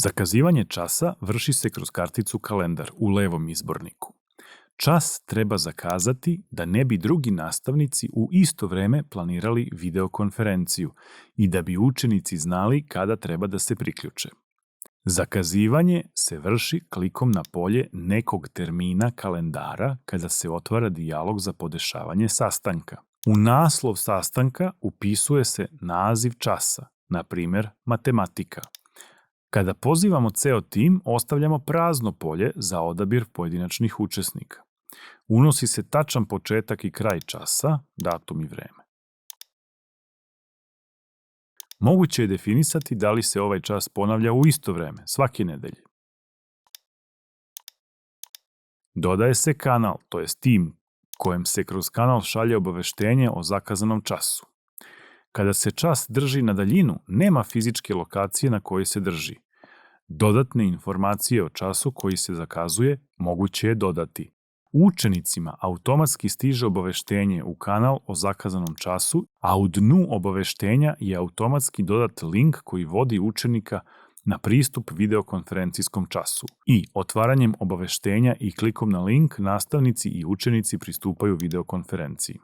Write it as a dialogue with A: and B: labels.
A: Zakazivanje časa vrši se kroz karticu kalendar u levom izborniku. Čas treba zakazati da ne bi drugi nastavnici u isto vreme planirali videokonferenciju i da bi učenici znali kada treba da se priključe. Zakazivanje se vrši klikom na polje nekog termina kalendara kada se otvara dijalog za podešavanje sastanka. U naslov sastanka upisuje se naziv časa, na primjer matematika. Kada pozivamo ceo tim, ostavljamo prazno polje za odabir pojedinačnih učesnika. Unosi se tačan početak i kraj časa, datum i vreme. Moguće je definisati da li se ovaj čas ponavlja u isto vreme, svake nedelje. Dodaje se kanal, to jest tim, kojem se kroz kanal šalje obaveštenje o zakazanom času. Kada se čas drži na daljinu, nema fizičke lokacije na kojoj se drži. Dodatne informacije o času koji se zakazuje moguće je dodati. Učenicima automatski stiže obaveštenje u kanal o zakazanom času, a u dnu obaveštenja je automatski dodat link koji vodi učenika na pristup videokonferencijskom času. I otvaranjem obaveštenja i klikom na link nastavnici i učenici pristupaju videokonferenciji.